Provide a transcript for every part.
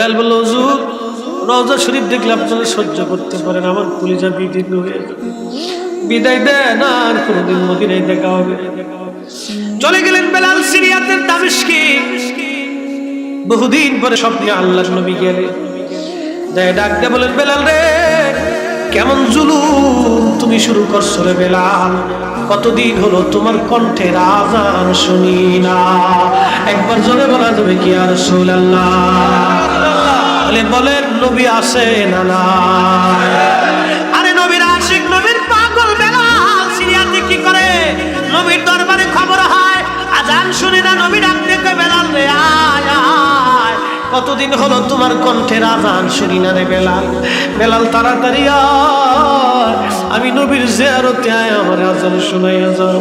বেলাল বলল, হুজুর রওজা শরীফ দেখলে আপনারা সহ্য করতে পারেন, আমার কলিজা বিদীর্ণ হয়ে যাবে, বিদায় দেন, আর কোনোদিন মদিনায় দেখা হবে। চলে গেলেন বেলাল সিরিয়াতের দামেস্কে। বহুদিন পরে স্বপ্নে আল্লাহর নবী গেলেন, ডাক দিয়ে বলেন, বেলাল রে, কেমন জুলুম তুমি শুরু করছো রে বেলাল, কতদিন হলো তোমার কণ্ঠের আযান শুনি না। একবার জোরে বলা যাবে কি ইয়া রাসূলুল্লাহ? বলেন নবী আছে না না? আরে নবীর আশিক, নবীর পাগল বেলাল সিরিয়াতে কি করে? নবীর দরবারে খবর হয় আযান শুনি না, নবী ডাক দিয়ে কয়, বেলাল রে আয় আয়, কতদিন হলো তোমার কণ্ঠের আযান শুনি না রে বেলাল। বেলাল তাড়াতাড়ি আয়, আমি নবীর জিয়ারতে আয়, আমার আযান শুনাইয়া যাও।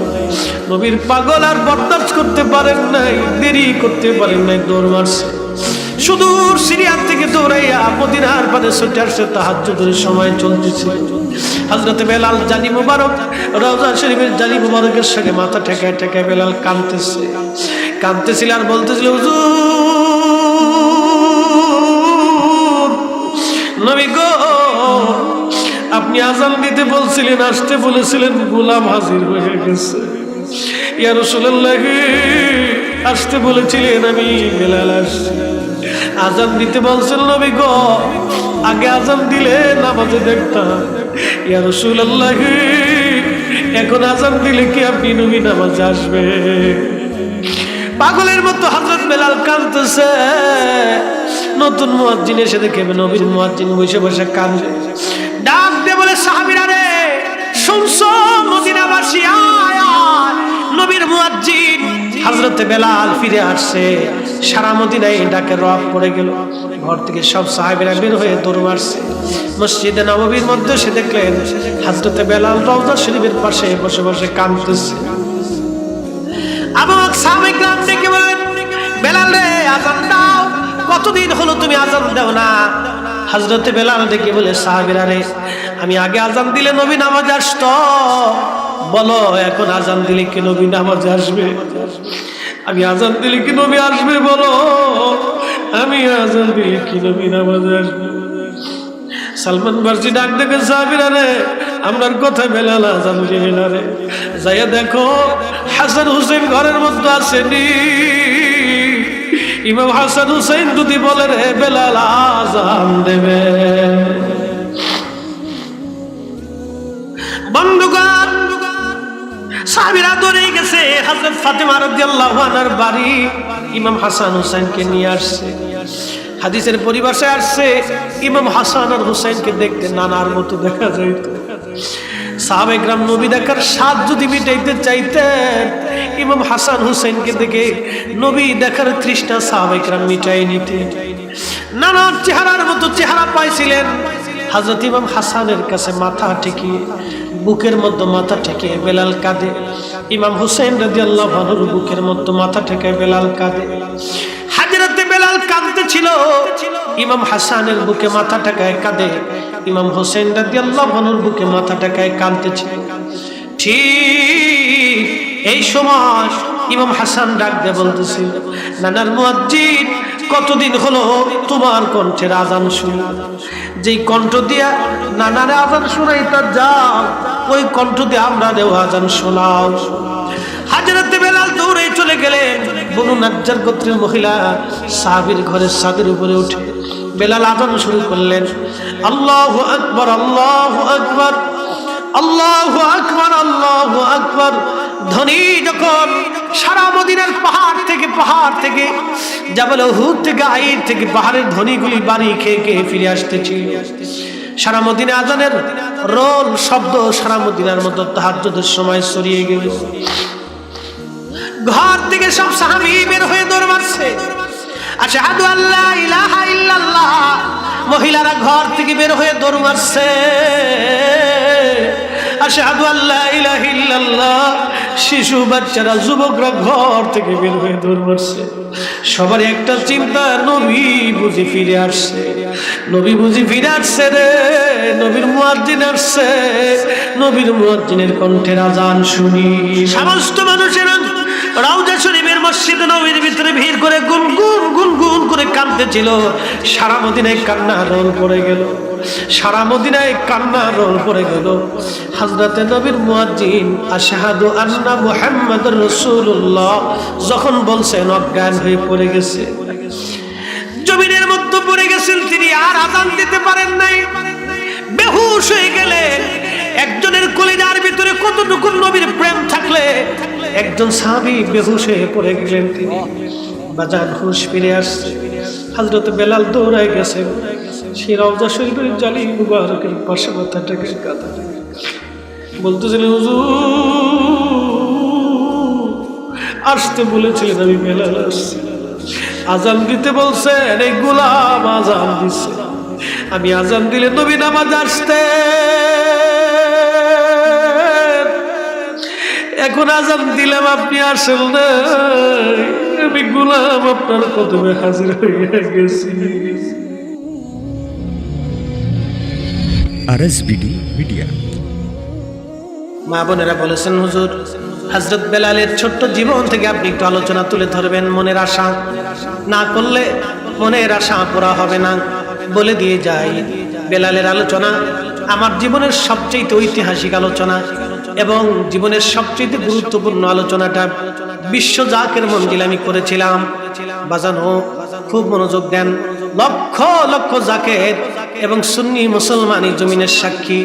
নবীর পাগল আর বরদাস্ত করতে পারেন নাই, দেরি করতে পারেন নাই, দৌড় মারছে। সুদূর সিরিয়ার থেকে দৌড়াইয়া মদিনার পানে ছুটে আসছে, তাহাজ্জুদের সময় চলতেছে। হযরত বেলাল জানি মুবারক, রওজা শরীফের জানি মুবারকের সঙ্গে মাথা ঠেকায় ঠেকায় বেলাল কাঁদতেছে, কাঁদতেছিল আর বলতেছিল, হুজুর নবী গো, আপনি আযান দিতে বলছিলেন, আসতে বলেছিলেন, গোলাম হাজির হয়ে গেছে। ইয়া রাসূলুল্লাহ, আসতে বলেছিলেন, আমি বেলাল আসছি। আযান দিতে বলছেন নবী গো, আগে আযান দিলে নামাজে দেখতাম। ইয়া রাসূলুল্লাহ, এখন আযান দিলে কি আপনি নবী নামাজে আসবে? পাগলের মতো হযরত বেলাল কাঁদতেছে। নতুন মুয়াজ্জিন এসে দেখে নবীর মুয়াজ্জিন বসে বসে কাঁদে। ডাক দিয়ে বলে, সাহাবীরা রে, শুনছো মদিনাবাসী, আয় আয়, নবীর মুয়াজ্জিন হযরত বেলাল ফিরে আসছে। সারা মদিনায় ডাকে রব পড়ে গেল। ঘর থেকে সব সাহাবীরা বের হয়ে দৌড় মারছে। মসজিদে নববীর মধ্যে সে দেখলেন হযরত বেলাল রওজা শরীফের পাশে বসে বসে কাঁদতেছে। আবু বকর সাহাবায়ে কেরাম ডেকে বললেন, বেলাল রে, আযান দাও, কতদিন হলো তুমি আযান দাও না? হযরত বেলাল ডেকে বলে, সাহাবীরা রে, আমি আগে আযান দিলে নবী নামাজে আসতো, বলো এখন আযান দিলে কি নবী নামাজে আসবে? আমি আযান দিলে কি নবী আসবে? বলো, আমি আযান দিলে কি নবী নামাজে আসবে? সালমান ফারসি ডাক দেখে, সাহাবীরা রে, আমরার কথা বেলাল আযান দিবে না রে, যাইয়া দেখো হাসান হুসেন ঘরের মধ্যে আসেনি। ইমাম হাসান হুসেন যদি বলে রে বেলাল আযান দেবে। বন্ধুগণ, সাহাবীরা দৌড়ে গেছে হযরত ফাতেমা রাদিয়াল্লাহু আনহার বাড়ি। ইমাম হাসান হুসাইনকে নিয়ে আসছে। হাদিসের পরিভাষায় আসছে, ইমাম হাসান আর হুসাইনকে দেখতে নানার মতো দেখা যাইত। সাহাবায়ে কেরাম নবী দেখার স্বাদ যদি মিটাইতে চাইতেন, ইমাম হাসান হুসাইনকে দেখে নবী দেখার তৃষ্ণা সাহাবায়ে কেরাম মিটাই নিতেন। নানার চেহারার মতো চেহারা পাইছিলেন। হযরত ইমাম হাসানের কাছে মাথা ঠেকিয়ে, বুকের মধ্যে মাথা ঠেকিয়ে বেলাল কাঁদে। ইমাম হুসাইন রাদিয়াল্লাহু আনহুর বুকের মধ্যে মাথা ঠেকায় বেলাল কাঁদে। হযরতে বেলাল কাঁদতেছিল, ইমাম হাসানের বুকে মাথা ঠেকায় কাঁদে। ইমাম হুসাইন রাদিয়াল্লাহু আনহুর বুকে মাথা ঠেকায় কাঁদতেছিল। ঠিক এই সময় ইমাম হাসান ডাক দিয়ে বলতেছিল, নানার মুয়াজ্জিন, কতদিন হলো তোমার কণ্ঠের আযান শুনি। যেই কণ্ঠ দিয়া নানারে আযান শোনাইতা যাও, ওই কণ্ঠ দিয়ে আমরাও আযান শোনাও। হযরত বেলাল দৌড়ে চলে গেলেন। বনু নাজ্জার গোত্রের মহিলা সাহাবীর ঘরের ছাদের উপরে উঠে বেলাল আযান শুরু করলেন। আল্লাহু আকবার, আল্লাহু আকবার, আল্লাহু আকবার, আল্লাহু আকবার ধ্বনি যখন সারা মদিনার পাহাড় থেকে জাবাল উহুদ থেকে, আইর থেকে পাহাড়ের ধ্বনিগুলি বাড়ি খেয়ে খেয়ে ফিরে আসতেছিল। সারা মদিনা আযানের রোল শব্দ সারা মদিনার মধ্যে তাহাজ্জুদের সময় ছড়িয়ে গেল। ঘর থেকে সব সাহাবী বের হয়ে দৌড় মারছে, আশহাদু আল্লা ইলাহা ইল্লাল্লাহ। মহিলারা ঘর থেকে বের হয়ে দৌড় মারছে, আশহাদু আল্লা ইলাহা ইল্লাল্লাহ। শিশু বাচ্চারা, যুবকরা ঘর থেকে বের হয়ে দৌড় মারছে। সবার একটা চিন্তা, নবী বুঝি ফিরে আসছে, নবী বুঝি ফিরে আসছে রে, নবীর মুয়াজ্জিন আসছে, নবীর মুয়াজ্জিনের কণ্ঠের আযান শুনি। সমস্ত মানুষের রওজা শরীফের মসজিদে নববীর ভিতরে ভিড় করে গুনগুন গুনগুন করে কাঁদতেছিল। সারা মদিনায় কান্না রোল পড়ে গেল, সারা মদিনায় কান্না রোল পড়ে গেল। হযরতে নবীর মুয়াজ্জিন আশহাদু আন্না মুহাম্মাদুর রাসূলুল্লাহ যখন বলছেন অজ্ঞান হয়ে পড়ে গেছে, জমিনের মধ্যে পড়ে গেছেন, তিনি আর আযান দিতে পারেন নাই, বেহুশ হয়ে গেলেন। একজনের কলিজার ভিতরে কতটুকু নবীর প্রেম থাকলে একজন সাহাবী বেহুশ হয়ে পড়ে গেলেন, তিনি বাজান হুঁশ ফিরে আসছে। হযরত বেলাল দৌড়ায় গেছেন সেই রওজা শরীফের জালি মুবারকের পাশে মাথাটাকে কাঁদা বলতেছিলেন, হুজুর আসতে বলেছিলেন, আমি বেলাল আসছি। আজান দিতে বলছেন, এই গোলাম আজান দিচ্ছে, আমি আজান দিলে নবী নামাজ আসতে, এখন আজান দিলাম আপনি আসেন না, আমি গোলাম আপনার কদমে হাজির হয়ে গেছি। আরএসবিডি মিডিয়া। মা বোনেরা বলেছেন, হুজুর হযরত বেলালের ছোট্ট জীবন থেকে আপনি একটু আলোচনা তুলে ধরবেন, মনের আশা না করলে মনের আশা পুরা হবে না। বলে দিয়ে যাই, বেলালের আলোচনা আমার জীবনের সবচেয়ে ঐতিহাসিক আলোচনা এবং জীবনের সবচেয়ে গুরুত্বপূর্ণ আলোচনাটা বিশ্ব জাকের মঞ্জিল আমি করেছিলাম। বাজানো খুব মনোযোগ দেন, লক্ষ লক্ষ জাকের এবং সুন্নি মুসলমান এই জমিনের সাক্ষী।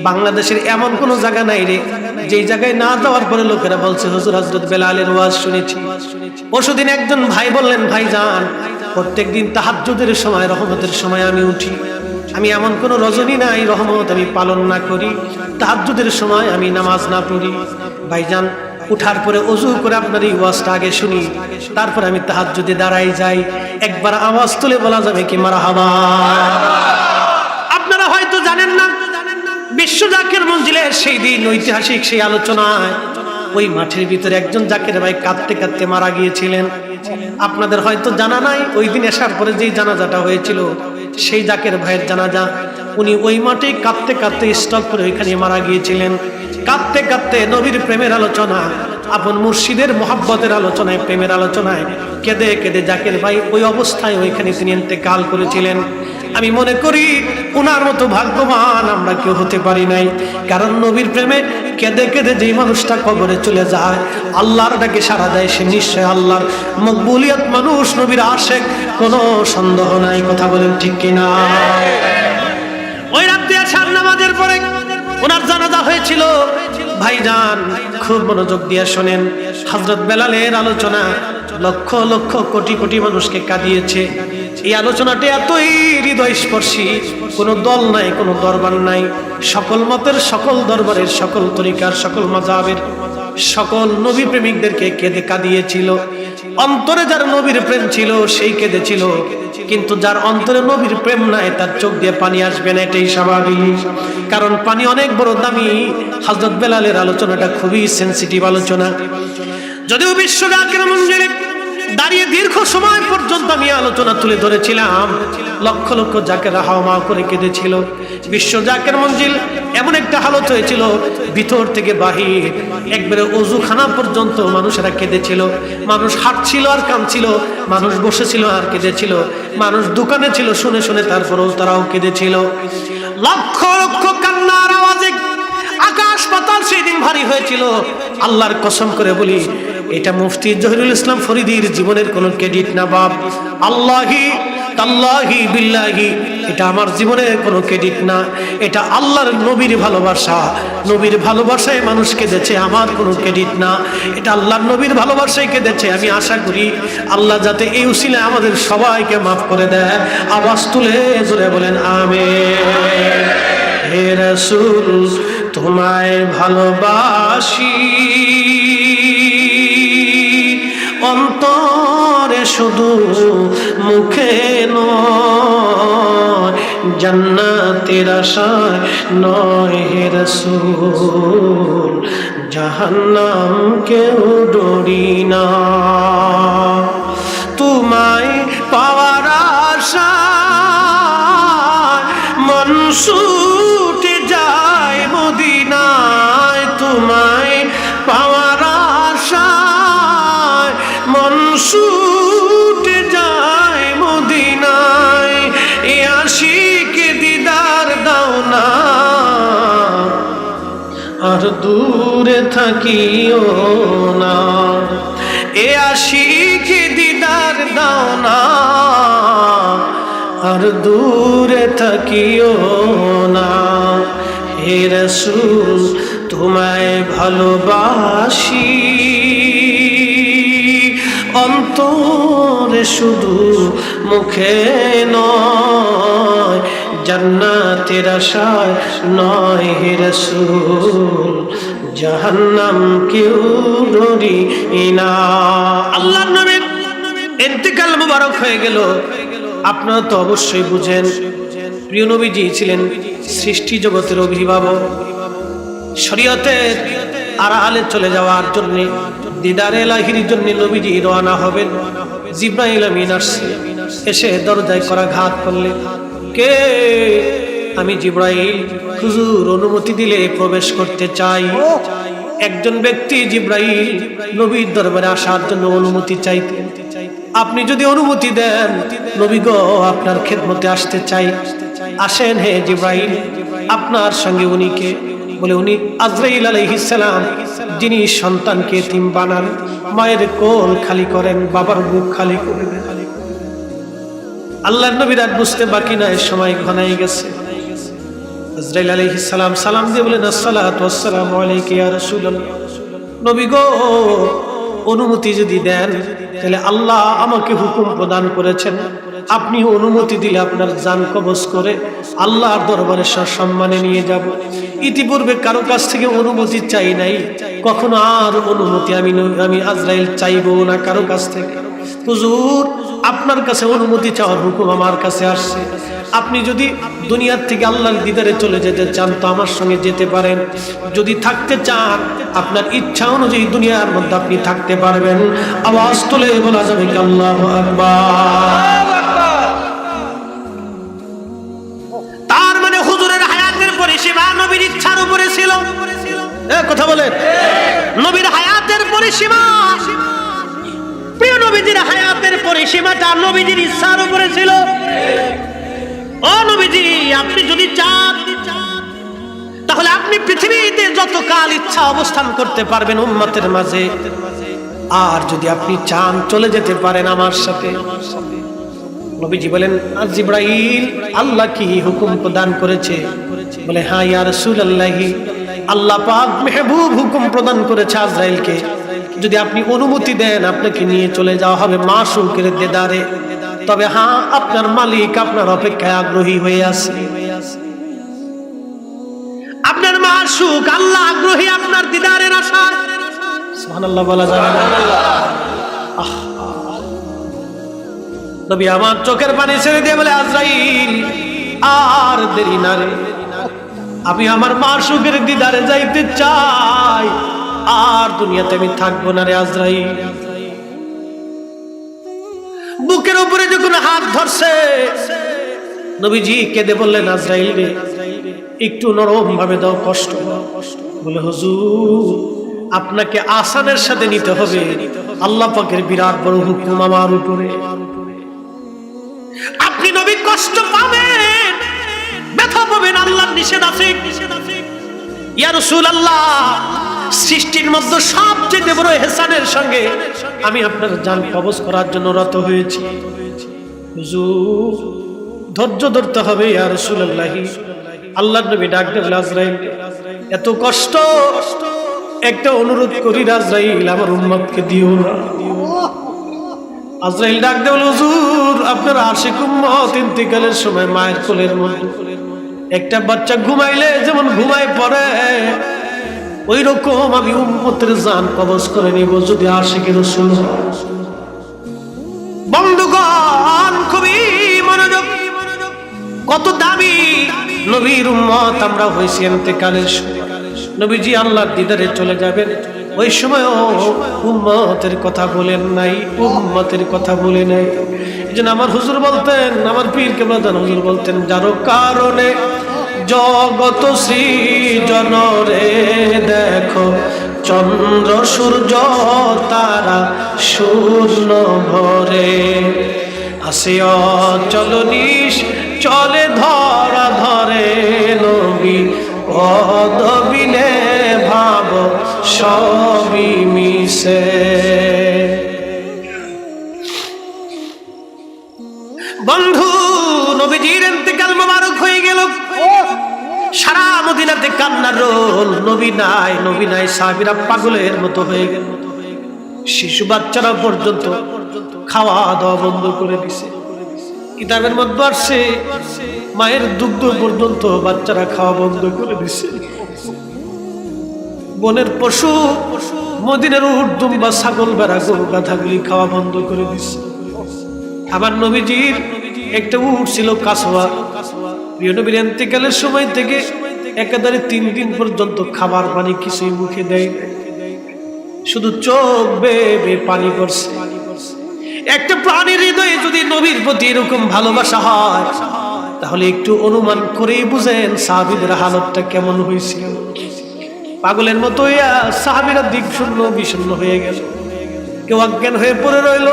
বাংলাদেশের এমন কোনো জায়গা নাই রে যেই জায়গায় না যাওয়ার পরে লোকেরা বলছে হুজুর হযরত বেলালের ওয়াজ শুনেছি। পরশুদিন একজন ভাই বললেন, ভাই যান প্রত্যেকদিন তাহাজ্জুদের সময় রহমতের সময় আমি উঠি, আমি এমন কোনো রজনী নাই রহমত আমি পালন না করি, তাহাজ্জুদের সময় আমি নামাজ না পড়ি। ভাইজান উঠার পরে ওযু করে আপনার এই ওয়াজটা আগে শুনি, তারপর আমি তাহাজ্জুদে দাঁড়াই যাই, একবার আওয়াজ তুলে বলা যাবে কি মারহাবা। আপনারা হয়তো জানেন না, বিশ্ব জাকের মঞ্জিলের সেই দিন ঐতিহাসিক সেই আলোচনায় ওই মাঠের ভিতরে একজন জাকের ভাই কাঁদতে কাঁদতে মারা গিয়েছিলেন। আপনাদের হয়তো জানা নাই, ওই দিন আসার পরে যেই জানাজাটা হয়েছিল সেই জাকের ভাইয়ের জানাজা, উনি ওই মাঠে কাঁদতে কাঁদতে স্টক করে ওইখানে মারা গিয়েছিলেন। কাঁদতে কাঁদতে নবীর প্রেমের আলোচনা, আপন মুর্শিদের মহব্বতের আলোচনায়, প্রেমের আলোচনায় কেঁদে কেঁদে জাকের ভাই ওই অবস্থায় ওইখানে তিনি ইন্তেকাল করেছিলেন। আমি মনে করি ওনার মতো ভাগ্যবান আমরা কেউ হতে পারি নাই, কারণ নবীর প্রেমে কেঁদে কেঁদে যেই মানুষটা কবরে চলে যায়, আল্লাহর ডাকে সাড়া দেয়, সে নিশ্চয় আল্লাহর মকবুলিয়ত মানুষ, নবীর আশেক, কোনো সন্দেহ নাই। কথা বলেন ঠিক কিনা? ওই রাতে আসার নামাজের পরে ওনার জানাজা হয়েছিল। ভাইজান খুব মনোযোগ দিয়ে শোনেন, হযরত বেলালের আলোচনা লক্ষ লক্ষ কোটি কোটি মানুষকে কাঁদিয়েছে। এই আলোচনাটি এতই হৃদয়স্পর্শী, কোনো দল নাই, কোনো দরবার নাই, সকল মতের, সকল দরবারের, সকল তরিকার, সকল মাযহাবের সকল নবী প্রেমিকদেরকে কেঁদে কাঁদিয়েছিল। অন্তরে যার নবীর প্রেম ছিল সেই কেঁদেছিল, কিন্তু যার অন্তরে নবীর প্রেম নাই তার চোখ দিয়ে পানি আসবে না, এটাই স্বাভাবিক, কারণ পানি অনেক বড় দামি। হযরত বেলালের আলোচনাটা খুবই সেনসিটিভ আলোচনা। যদিও বিশ্ব জাকের মঞ্জিলে দাঁড়িয়ে দীর্ঘ সময় পর্যন্ত আমি আলোচনা তুলে ধরেছিলাম, লক্ষ লক্ষ জাকেরা হাওয়া করে কেঁদেছিল। বিশ্ব জাকের মঞ্জিল এমন একটা হালত হয়েছিল, ভিতর থেকে বাহির একবারে ওযুখানা পর্যন্ত মানুষেরা কেঁদেছিল। মানুষ হাঁটছিল আর কাঁদছিল, মানুষ বসেছিল আর কেঁদেছিল, মানুষ দোকানে ছিল শুনে শুনে তারপরেও তারাও কেঁদেছিল। লক্ষ লক্ষ কান্নার আওয়াজে আকাশ পাতাল সেই দিন ভারী হয়েছিল। আল্লাহর কসম করে বলি, এটা মুফতি জহিরুল ইসলাম ফরিদির জীবনের কোনো ক্রেডিট না বাপ, আল্লাহি তাল্লাহি বিল্লাহি, এটা আমার জীবনের কোনো ক্রেডিট না, এটা আল্লাহর নবীর ভালোবাসা। নবীর ভালোবাসায় মানুষ কেঁদেছে, আমার কোনো ক্রেডিট না, এটা আল্লাহর নবীর ভালোবাসায় কেঁদেছে। আমি আশা করি আল্লাহ যাতে এই উসিলায় আমাদের সবাইকে মাফ করে দেয়। আওয়াজ তুলে জোরে বলেন আমিন। হে রাসূল তোমায় ভালোবাসি, অন্তরে শুধু মুখে নয়, জান্নাতের আশায় নয় হে রাসূল, জাহান্নাম কেউ ডরি না। তোমায় পাওয়ার আশায় মন ছুটে যায় মদিনায়, তোমায় পাওয়ার আশায় মন দূরে থাকিও না, এ আশিক দিদার দাও না, আর দূরে থাকিও না। হে রাসূল তোমায় ভালোবাসি, অন্তরে শুধু মুখে নয়, জান্নাতের আশায় নয় হে রাসূল, জাহান্নাম কেউ ডরি না। আল্লাহর নবীর ইন্তেকাল মুবারক হয়ে গেল। আপনারা তো অবশ্যই বুঝেন, প্রিয় নবীজি ছিলেন সৃষ্টি জগতের অভিভাবক। শরীয়তের আড়ালে চলে যাওয়ার জন্য, দিদারে ইলাহির জন্য নবীজি রওনা হবেন। জিবরাইল আমিন আসছে, এসে দরজায় করাঘাত করলেন। কে? আমি জিবরাইল, হুজুর অনুমতি দিলে প্রবেশ করতে চাই। একজন ব্যক্তি জিবরাইল নবীর দরবারে আসার জন্য অনুমতি চাইতেন। আপনি যদি অনুমতি দেন, নবী গো আপনার খেদমতে আসতে চাই। আসেন হে জিবরাইল, আপনার সঙ্গে উনি কে? বলে উনি আজরাইল আলাইহিস সালাম, যিনি সন্তানকে এতিম বানান, মায়ের কোল খালি করেন, বাবার বুক খালি করে দেন। আল্লাহর নবী রাত বুঝতে বাকি নাই, সময় ঘনাই গেছে। আজরাইল আলাইহিস সালাম সালাম দিয়ে বলেন, আসসালাতু ওয়াসসালামু আলাইকা ইয়া রাসূলুল্লাহ। নবী গো অনুমতি যদি দেন, তাহলে আল্লাহ আমাকে হুকুম প্রদান করেছেন, আপনি অনুমতি দিলে আপনার জান কবজ করে আল্লাহর দরবারে সম্মানে নিয়ে যাব। ইতিপূর্বে কারো কাছ থেকে অনুমতি চাই নাই, কখনো আর অনুমতি আমি আজরাইল চাইবো না কারো কাছ থেকে। হুজুর আপনার কাছে অনুমতি চাওয়ার হুকুম আমার কাছে আসছে। আপনি যদি দুনিয়ার থেকে আল্লাহর দিদারে চলে যেতে চান তো আমার সঙ্গে যেতে পারেন। যদি থাকতে চান আপনার ইচ্ছা অনুযায়ী দুনিয়ার মধ্যে আপনি থাকতে পারবেন। আওয়াজ তুলে বলা যাবে আল্লাহু আকবার। তার মানে হুজুরের হায়াতের পরিসীমা নবীর ইচ্ছার উপরে ছিল। কথা বলেন, নবীর হায়াতের পরিসীমা, প্রিয় নবীজির হায়াতের পরিসীমাটা নবীজির ইচ্ছার উপরে ছিল। ও নবীজি, আপনি যদি চান তাহলে আপনি পৃথিবীতে যত কাল ইচ্ছা অবস্থান করতে পারবেন উম্মতের মাঝে। আর যদি আপনি চান চলে যেতে পারেন আমার সাথে। নবীজি বলেন, জিবরাইল আল্লাহ কি হুকুম প্রদান করেছে? বলে, হ্যাঁ ইয়া রাসূলুল্লাহ, আল্লাহ পাক মেহবুব হুকুম প্রদান করেছে আজরাইলকে, যদি আপনি অনুমতি দেন আপনাকে নিয়ে চলে যাওয়া হবে মাশউকের দিদারে। তবে হ্যাঁ, আপনার মালিক আপনার অপেক্ষায় আগ্রহী হয়ে আছে। আপনার মাশউক আল্লাহ আগ্রহী আপনার দিদারের আশায়। সুবহানাল্লাহ বলা যাবে না? নবী আমার চোখের পানি ছেড়ে দিয়ে বলে, আজরাইল আর দেরি না রে, আমি আমার মাশউকের দিদারে যাইতে চাই, আর দুনিয়াতে আমি থাকবো না রে আজরাইল। বুকের উপরে যখন হাত ধরছে, নবীজি কেঁদে বললেন, আজরাইল রে একটু নরম ভাবে দাও, কষ্ট। বলে, হুজুর আপনাকে আসানের সাথে নিতে হবে, আল্লাহ পাকের বিরাট বড় হুকুম আমার উপরে। আপনি নবী কষ্ট পাবেন, ব্যথা পাবেন, আল্লাহর নিষেধ আছে। ইয়া রাসূলুল্লাহ, সৃষ্টির মধ্যে সবচেয়ে বড় ইহসানের সঙ্গে আমি আপনার জান কবজ করার জন্য রত হয়েছি। হুজুর ধৈর্য ধরতে হবে ইয়া রাসূলুল্লাহ। আল্লাহর নবী ডাক দিলেন, আজরাইল এত কষ্ট, একটা অনুরোধ করি আজরাইল, আমার উম্মতকে দিও না। আজরাইল ডাক দিলেন, হুজুর আপনার আশিক উম্মত ইন্তিকালের সময় মায়ের কোলের মধ্যে একটা বাচ্চা ঘুমাইলে যেমন ঘুমায় পড়ে, ওই রকম আমি উম্মতের জান কবজ করে নিব যদি আশিকের রাসূল। বন্ধুগণ খুবই মনোযোগ, কত দামি নবীর উম্মত আমরা হইছি। ইন্তেকালের সময় নবীজি আল্লাহর দিদারে চলে যাবেন, ওই সময় উম্মতের কথা বলেন নাই, উম্মতের কথা বলে নাই। এইজন্য আমার হুজুর বলতেন, আমার পীর কেবলাদান হুজুর বলতেন, যার কারণে জগত সৃজন রে দেখো, চন্দ্র সূর্য তারা শূন্য ভরে, আসে অচল নিশ চলে ধরা ধরে, নবী পদবিনে ভা সবই মিছে। বন্ধু, নবীজির ইন্তেকাল মোবারক হয়ে গেল, সারা মদিনাতে কান্নার রোল। নবী নাই, সাহাবীরা পাগলের মতো হয়ে গেল। শিশু বাচ্চারা পর্যন্ত খাওয়া দাওয়া বন্ধ করে দিছে। কিতাবের মধ্যে আসছে মায়ের দুগ্ধ পর্যন্ত বাচ্চারা খাওয়া বন্ধ করে দিছে। বনের পশু, মদিনার উট, দুম্বা, ছাগল, ভেড়া, গরু, গাধাগুলি খাওয়া বন্ধ করে দিছে। আমার নবীজির একটা উট ছিল কাসওয়া। প্রিয় নবীর ইন্তেকালের সময় থেকে একেবারে 3 দিন পর্যন্ত খাবার পানি কিছুই মুখে দেয়, শুধু চোখ বেয়ে পানি পড়ছে। একটা প্রাণীর হৃদয়ে যদি নবীর প্রতি এরকম ভালোবাসা হয়, তাহলে একটু অনুমান করেই বুঝেন সাহাবীদের হালতটা কেমন হয়েছিল। পাগলের মতো সাহাবীরা দিক শূন্য বিষণ্ণ হয়ে গেল। কেউ অজ্ঞান হয়ে পড়ে রইল,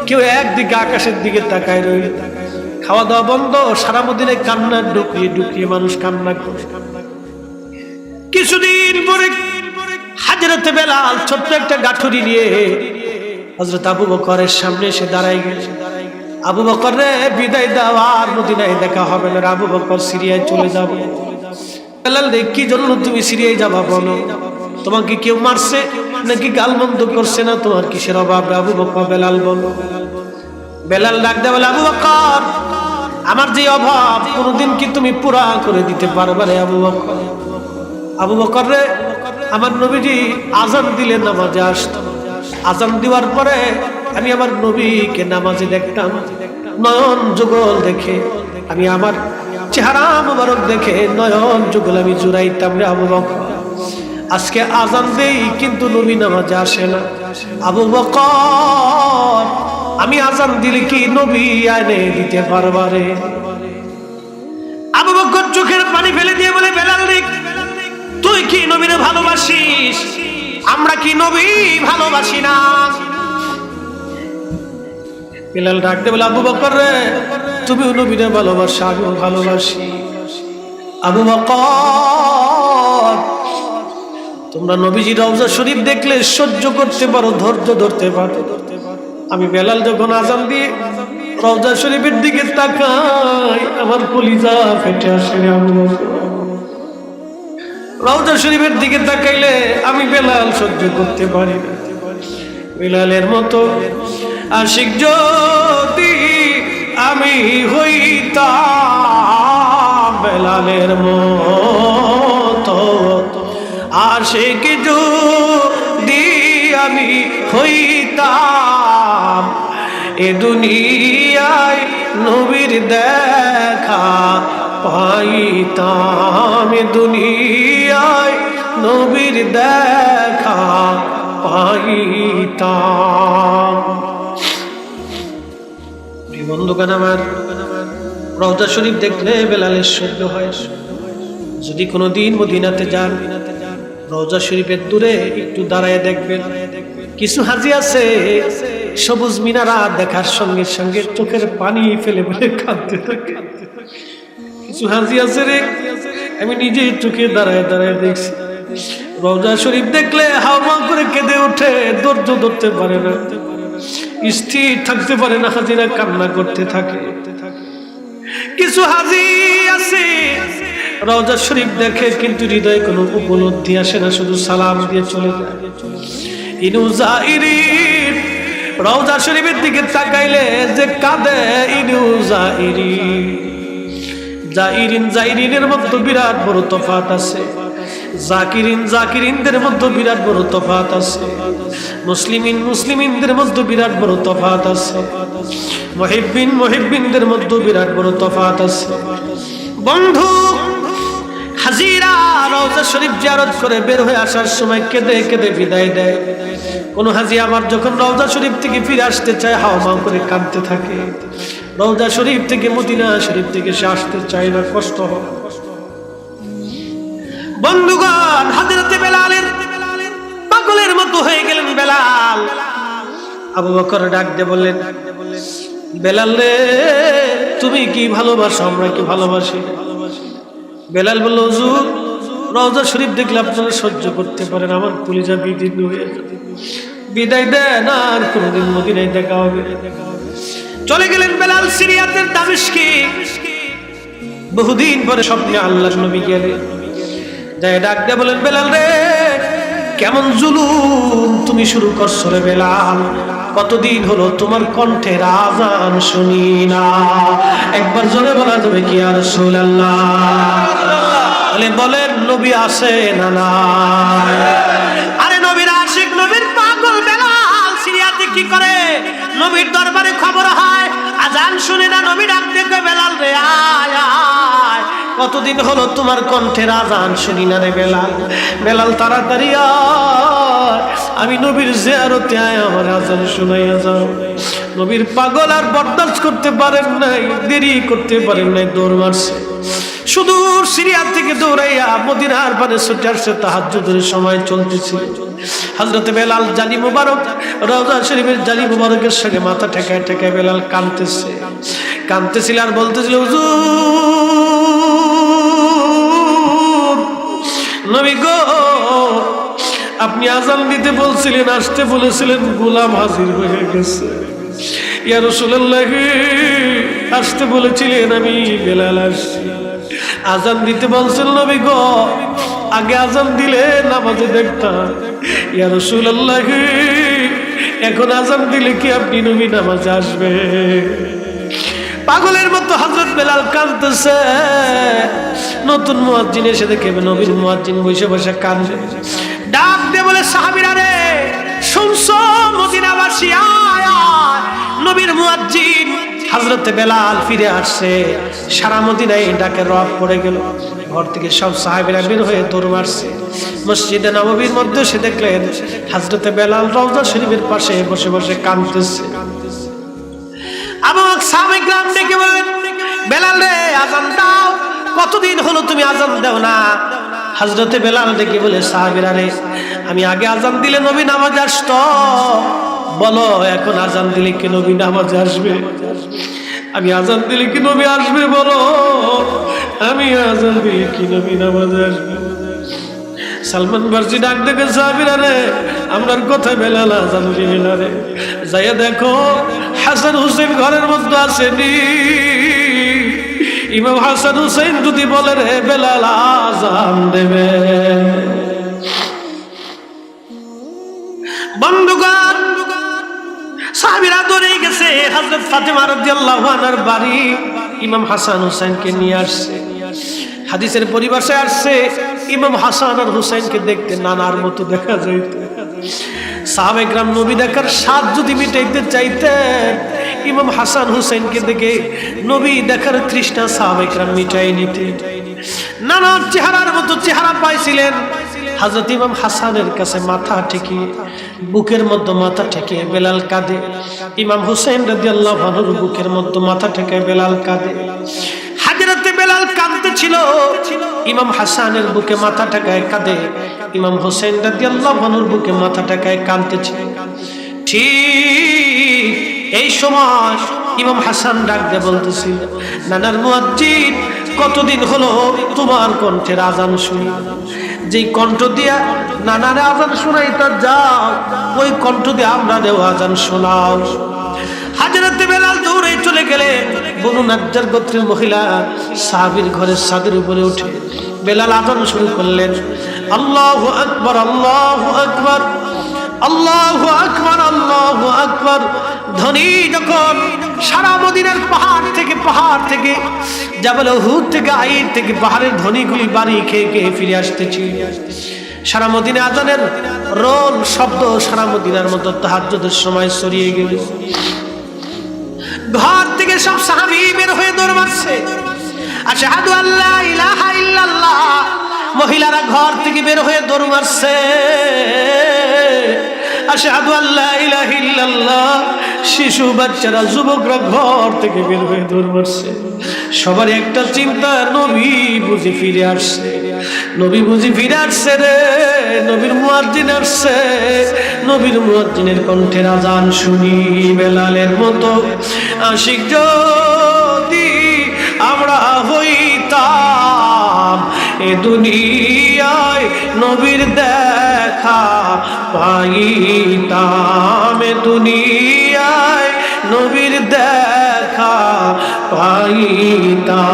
কেউ একদিকে আকাশের দিকে তাকায় রইল। খাওয়া দাওয়া বন্ধ, সারা মদিনায় কান্না ঢুকিয়ে ঢুকিয়ে মানুষ কান্না করে। কিছুদিন পরে হযরত বেলাল ছোট্ট একটা গাঠুরি নিয়ে হযরত আবু বকরের সামনে এসে দাঁড়ায় গেল। আবু বকর রে, বিদায় দাও, আর মদিনায় দেখা হবে না। আবু বকর, সিরিয়ায় চলে যাব। বেলাল রে, কি জন্য তুমি সিরিয়ায় যাবা বলো? তোমাকে কেউ মারছে নাকি গালমন্দ করছে না? তোমার কিসের অভাব? আবু বকর, বেলাল বলো। বেলাল ডাক দেয় বলে, আবু বকর, আমার যে অভাব কোনদিন কি তুমি পুরা করে দিতে পারবে রে আবু বকর? আবু বকর রে, আমার নবীজি আজান দিলে নামাজে আসতো। আজান দেওয়ার পরে আমি আমার নবীকে নামাজে দেখতাম। নয়ন যুগল দেখে আমি আমার চেহারা মোবারক দেখে নয়ন যুগল আমি জুড়াইতাম রে আবু বকর। আজকে আজান দেই কিন্তু নবী নামাজে আসে না। আবু বকর, আমি আজান দিলে কি নবী আইনে দিতে পারবা রে? আবু বকর চোখের পানি ফেলে দিয়ে বলে, বেলাল রে, তুই কি নবীরে ভালোবাসিস? আমরা কি নবী ভালোবাসি না? বেলাল ডাকতে বলে, আবু বকর রে, তুমিও নবীরে ভালোবাসো, আমিও ভালোবাসি। আবু বকর, তোমরা নবীজি রওজা শরীফ দেখলে সহ্য করতে পারো, ধৈর্য ধরতে পারো। আমি বেলাল যখন আজান দিয়ে রওজা শরীফের দিকে তাকাই, আমার কলিজা ফেটে আসে। আবু বকর, রওজা শরীফের দিকে তাকাইলে আমি বেলাল সহ্য করতে পারি না। বেলালের মতো আশিক যদি আমি হইতাম, বেলালের মতো আশিক যদি আমি হইতাম, এ দুনিয়ায় নবীর দেখা পাইতাম, এ দুনিয়ায় নবীর দেখা পাইতাম। বন্ধুগণ আমার, রওজা শরীফ দেখলে বেলালের সহ্য হয়। যদি কোনোদিন মদিনাতে যান, রওজা শরীফের দূরে একটু দাঁড়ায় দেখবেন, কিছু হাজি আছে সবুজ মিনারা দেখার সঙ্গে সঙ্গে চোখের পানি ফেলে বলে কাঁদতে থাকে। কিছু হাজি আছে রে, আমি নিজে চোখে দাঁড়ায় দাঁড়ায় দেখছি, রওজা শরীফ দেখলে হাওয়া করে কেঁদে ওঠে, ধৈর্য ধরতে পারে না, স্থির থাকতে পারে না, হাজিরা কান্না করতে থাকে। কিছু হাজি আছে রওজা শরীফ দেখে কিন্তু হৃদয়ে কোনো উপলব্ধি আসে না, শুধু সালাম দিয়ে চলে যায়। ইনু জাইরিন, রওজা শরীফের দিকে তাকাইলে যে কাঁদে, ইনু জাইরিন। জাইরিন জাইরিনের মধ্যে বিরাট বড় তফাৎ আছে, জাকিরিন জাকিরিনদের মধ্যে বিরাট বড় তফাৎ আছে, মুসলিমিন মুসলিমিনদের মধ্যে বিরাট বড় তফাৎ আছে, মুহিব্বিন মুহিব্বিনদের মধ্যে বিরাট বড় তফাৎ আছে। বন্ধু, হাজিরা রওজা শরীফ জিয়ারত করে বের হয়ে আসার সময় কেঁদে কেঁদে বিদায় দেয়। কোন হাজি আবার যখন রওজা শরীফ থেকে ফিরে আসতে চায়, হাওয়া করে কাঁদতে থাকে। রওজা শরীফ থেকে, মদিনা শরীফ থেকে সে আসতে চায় না, কষ্ট হয়। বন্ধুগণ, হযরতে বেলালের পাগলের মতো হয়ে গেলেন বেলাল। আবু বকর ডাক দিয়ে বললেন, বেলাল রে, তুমি কি ভালোবাসো? আমরা কি ভালোবাসি? বেলাল বলল, হুজুর, রওজা শরীফ দেখলে আপনারা সহ্য করতে পারেন, আমার কলিজা বিদীর্ণ হয়ে যাবে। বিদায় দেন, আর কোনোদিন মদিনায় দেখা হবে। চলে গেলেন বেলাল সিরিয়াতের দামেস্কে। বহুদিন পরে স্বপ্নে আল্লাহর নবী গেলেন, যাই ডাক দিয়ে বলেন, বেলাল রে, কেমন জুলুম তুমি শুরু করছো রে বেলাল, কতদিন হলো তোমার কণ্ঠের আযান শুনি না। একবার জোরে বলা যাবে কি ইয়া রাসূলুল্লাহ? বলে বলেন নবী আছে না না? আরে নবীর আশিক, নবীর পাগল বেলাল সিরিয়াতে কি করে? নবীর দরবারে খবর হয় আযান শুনে না, নবী ডাক দিয়ে কয়, বেলাল রে আয় আয়, কতদিন হলো তোমার কণ্ঠের আযান শুনি না রে বেলাল। বেলাল তাড়াতাড়ি আয়, আমি নবীর জিয়ারতে আয়, আমার আযান শুনাইয়া যাও। নবীর পাগল আর বরদাস্ত করতে পারেন নাই, দেরি করতে পারেন নাই, দৌড় মারছে। সুদূর সিরিয়া থেকে দৌড়াইয়া মদিনার পানে ছুটে আসছে, তাহাজ্জুদের সময় চলতেছিল। হযরত বেলাল জালি মুবারক, রওজা শরীফের জালি মুবারকের সঙ্গে মাথা ঠেকায় ঠেকায় বেলাল কাঁদতেছিল আর বলতেছিল, হুজুর নবী গো, আপনি আযান দিতে বলছিলেন, আসতে বলেছিলেন, গোলাম হাজির হয়ে গেছে। ইয়া রাসূলুল্লাহ, আসতে বলেছিলেন, আমি বেলাল আসছি। আযান দিতে বলছেন নবী গো, আগে আযান দিলে নামাজে দেখতাম। ইয়া রাসূলুল্লাহ, এখন আযান দিলে কি আপনি নবী নামাজে আসবে? পাগলের মতো হযরত বেলাল কাঁদতেছে। নতুন মুয়াজ্জিন এসে দেখে নবীর মুয়াজ্জিন বসে বসে কাঁদে। ডাক দিয়ে বলে, সাহাবীরা রে, শুনছো মদিনাবাসী, আয় আয়, নবীর মুয়াজ্জিন হযরত বেলাল ফিরে আসছে। সারা মদিনায় ডাকের রব পড়ে গেল। ঘর থেকে সব সাহাবীরা বের হয়ে দৌড় মারছে। মসজিদে নববীর মধ্যে সে দেখলেন হযরত বেলাল রওজা শরীফের পাশে বসে বসে কাঁদতেছে। আবার সাহাবায়ে کرام ডেকে বলেন, বেলাল রে, আযান দাও, কতদিন হলো তুমি আযান দাও না? হযরত বেলাল ডেকে বলে, সাহাবীরা রে, আমি আগে আযান দিলে নবী নামাজে আসতো, বলো এখন আযান দিলে কি নবী নামাজে আসবে? আমি আযান দিলে কি নবী আসবে? বলো, আমি আযান দিলে কি নবী নামাজে আসবে? সালমান ফারসি ডাক দেখে, সাহাবীরা রে, আমরার কথা বেলাল আযান দিলে না রে, যাইয়া দেখো হাসান হুসেন ঘরের মধ্যে আসেনি। ইমাম হাসান হুসেন যদি বলে রে বেলাল আযান দেবে। বন্ধুগণ, সাহাবীরা দৌড়ে গেছে হযরত ফাতেমা রাদিয়াল্লাহু আনহার বাড়ি। ইমাম হাসান হুসাইনকে নিয়ে আসছে। হাদিসের পরিভাষায় আসছে, ইমাম হাসান আর হুসাইনকে দেখতে নানার মতো দেখা যাইত। সাহাবায়ে کرام নবী দেখার স্বাদ যদি মিটাইতে চাইতেন, ইমাম হাসান হুসাইনকে দেখে নবী দেখার তৃষ্ণা সাহাবায়ে کرام মিটাই নিতেন। নানার চেহারার মতো চেহারা পাইছিলেন। হযরত ইমাম হাসানের কাছে মাথা ঠেকিয়ে, বুকের মধ্যে মাথা ঠেকিয়ে বেলাল কাঁদে। ইমাম হুসাইন রাদিয়াল্লাহু আনহুর বুকের মধ্যে মাথা ঠেকায় বেলাল কাঁদে। হযরত বেলাল কাঁদতেছিল, ইমাম হাসানের বুকে মাথা ঠেকায় কাঁদে। ইমাম হুসাইন রাদিয়াল্লাহু আনহুর বুকে মাথা ঠেকায় কাঁদতেছিল। ঠিক এই সময় ইমাম হাসান ডাক দিয়ে বলতেছিল, নানার মুয়াজ্জিন, কতদিন হলো তোমার কণ্ঠের আযান শুনি। যেই কণ্ঠ দিয়া নানারে আযান শোনাইতে যাও, ওই কণ্ঠ দিয়ে আমরাও আযান শোনাও। হযরত বেলাল দৌড়ে চলে গেলেন। বনু নাজ্জার গোত্রের মহিলা সাহাবীর ঘরের ছাদের উপরে উঠে বেলাল আযান শুরু করলেন। আল্লাহু আকবার, আল্লাহু আকবার, আল্লাহু আকবার, আল্লাহু আকবার ধ্বনি যখন সারা মদিনার পাহাড় থেকে জাবাল উহুদ থেকে, আইর থেকে পাহাড়ের ধ্বনিগুলি বাড়ি খেয়ে খেয়ে ফিরে আসতেছে। সারা মদিনা আযানের রোল শব্দ সারা মদিনার মতো তাহাজ্জুদের সময় ছড়িয়ে গেল। ঘর থেকে সব সাহাবী বের হয়ে দৌড় মারছে, আশহাদু আল্লা ইলাহা ইল্লাল্লাহ। মহিলারা ঘর থেকে বের হয়ে দৌড় মারছে, আশহাদু আল্লা ইলাহা ইল্লাল্লাহ। শিশু বাচ্চারা, যুবকরা ঘর থেকে বের হয়ে দৌড় মারছে। সবার একটা চিন্তা, নবী বুঝি ফিরে আসছে, নবী বুঝি ফিরে আসছে রে, নবীর মুয়াজ্জিন আসছে। নবীর মুয়াজ্জিনের কণ্ঠের আযান শুনি বেলালের মতো আশিক যদি আমরা হইতাম, এ দুনিয়া নবীর দেখা পাইতাম দুনিয়ায়, নবীর দেখা পাইতাম।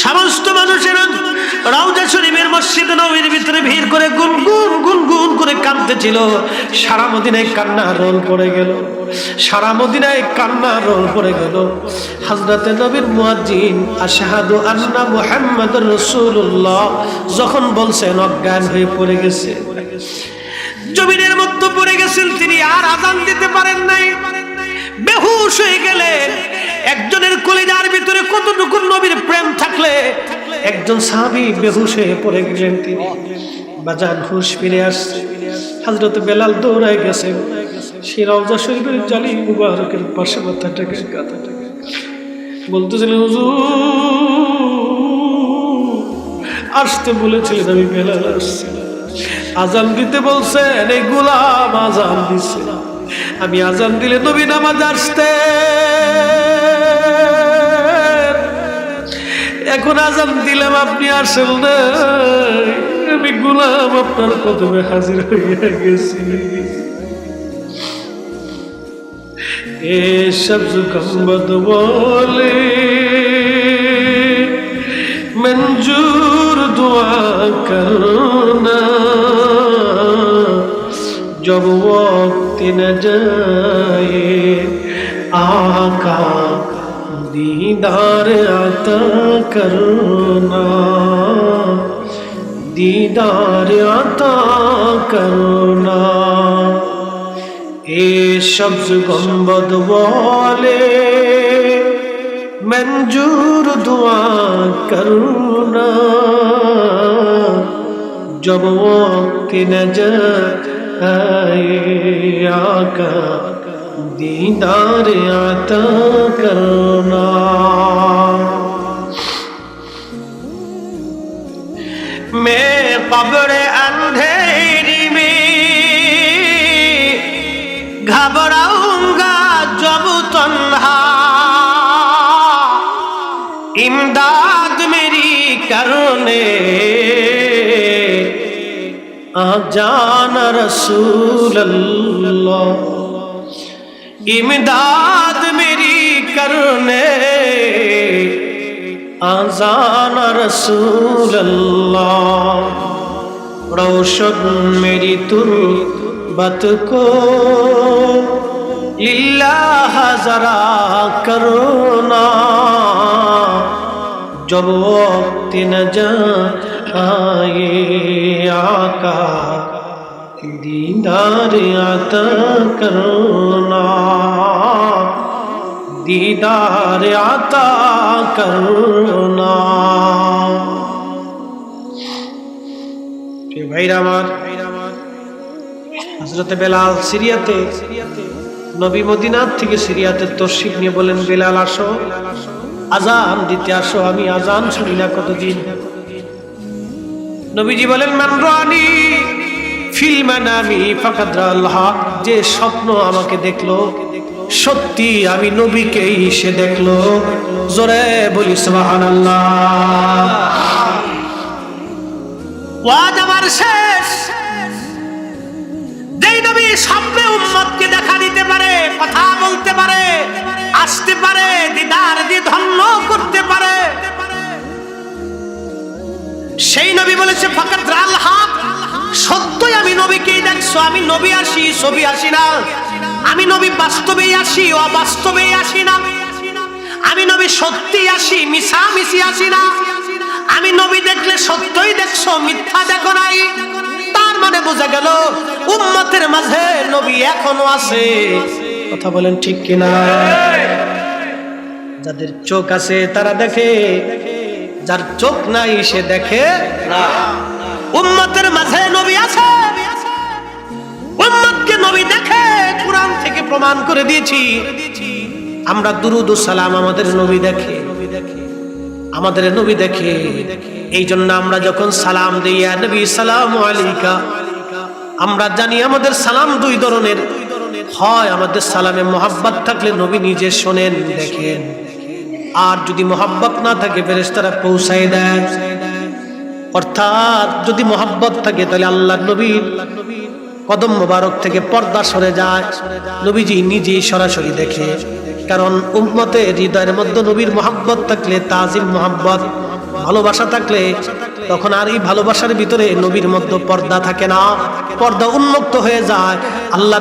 সমস্ত মানুষেরা রওজা শরীফের মসজিদে নববীর ভিতরে ভিড় করে গুনগুন গুনগুন করে কাঁদতেছিল। সারা মদিনায় কান্নার রোল পড়ে গেল, সারা মদিনায় কান্নার রোল পড়ে গেল। হযরতে নবীর মুয়াজ্জিন আশহাদু আন্না মুহাম্মাদুর রাসূলুল্লাহ যখন বলছেন, অজ্ঞান হয়ে পড়ে গেছে, জমিনের মধ্যে পড়ে গেছেন। তিনি আর আযান দিতে পারেন নাই, বেহুশ হয়ে গেলেন। একজনের কলিজার ভিতরে কতটুকু নবীর প্রেম থাকলে একজন সাহাবী বেহুশ হয়ে পড়ে গেলেন। তিনি বাজান হুশ ফিরে আসছে। হযরত বেলাল দৌড়ায় গেছেন, সেই রওজা শরীফের জালি মুবারকের পাশে মাথাটাকে কাঁধে বলতেছিলেন, হুজুর আসতে বলেছিলেন, আমি বেলাল আসছি। আজান দিতে বলছেন, এই গোলাম আজান দিছে, আমি আজান দিলে নবী নামাজ আসতে, এখন আজান দিলাম আপনি আসেন না, আমি গোলাম আপনার কদমে হাজির হইয়া গেছি। এ শব্দ কম্বদ বলে मंजूर दुआ करना, जब वक्त न जाए आका दीदार आता करना, दीदार आता करना। ए शब्द गुंबद वाले मंजूर दुआ करना, जब वक्त न जाए आका दीदार आता करना। मैं कब्र अंधेरी में घबराऊंगा जब तन्हा, इमदाद मेरी करने आ जाना रसूल अल्लाह, इमदाद मेरी करने आ जाना रसूल अल्लाह। रोशन मेरी तुर्बत को लिल्लाह जरा करना, जब वक्त न जाए आका दीदार आता करना, दीदार आता करना। ভাইরা আমার, হযরত বেলাল সিরিয়াতে, নবী মদিনার থেকে সিরিয়াতে তশরিফ নিয়ে বলেন, বেলাল আসো, আজান দিতে আসো, আমি আজান শুনি না কতদিন। নবীজি বলেন, মান রানি ফিল মানামি ফাকাদ রাল হক, যে স্বপ্ন আমাকে দেখলো সত্যি আমি নবীকেই সে দেখলো। জোরে বলি সুবহানাল্লাহ। ওয়াজ আমার শেষ। যেই নবী স্বপ্নে উম্মতকে দেখা দিতে পারে, কথা বলতে পারে, আসতে পারে, দিদার দিয়ে ধন্য করতে পারে, সেই নবী বলেছে ফাকাদ রাল হক, সত্যই আমি নবীকেই দেখছো। আমি নবী আসি, ছবি আসি না। আমি নবী বাস্তবেই আসি, অবাস্তবেই আসি না। আমি নবী সত্যি আসি, মিছামিছি আসি না। আমি নবী দেখলে সত্যই দেখছো, মিথ্যা দেখো নাই। তার মানে বোঝা গেল উম্মতের মাঝে নবী এখনো আছে। কথা বলেন ঠিক কিনা? যাদের চোখ আছে তারা দেখে, যার চোখ নাই সে দেখে না। উম্মতের মাঝে নবী আছে, উম্মতকে নবী দেখে। কুরআন থেকে প্রমাণ করে দিয়েছি। আমরা দুরুদ ও সালাম আমাদের নবী দেখে, আমাদের নবী দেখে। এই জন্য আমরা যখন সালাম দিই, ইয়া নবী সালামু আলাইকা, আমরা জানি আমাদের সালাম দুই ধরনের হয়। আমাদের সালামে মোহাব্বত থাকলে নবী নিজে শোনেন, দেখেন। আর যদি মোহাব্বত না থাকে ফেরেশতারা পৌঁছায় দেয়। অর্থাৎ যদি মহব্বত থাকে তাহলে আল্লাহর নবীর কদম মোবারক থেকে পর্দা সরে যায়, নবীজি নিজেই সরাসরি দেখে। কারণ উম্মতের হৃদয়ের মধ্যে নবীর মহব্বত থাকলে, তাজিম মহব্বত ভালোবাসা থাকলে, তখন আর এই ভালোবাসার ভিতরে নবীর মধ্যে পর্দা থাকে না, পর্দা উন্মুক্ত হয়ে যায়। আল্লাহ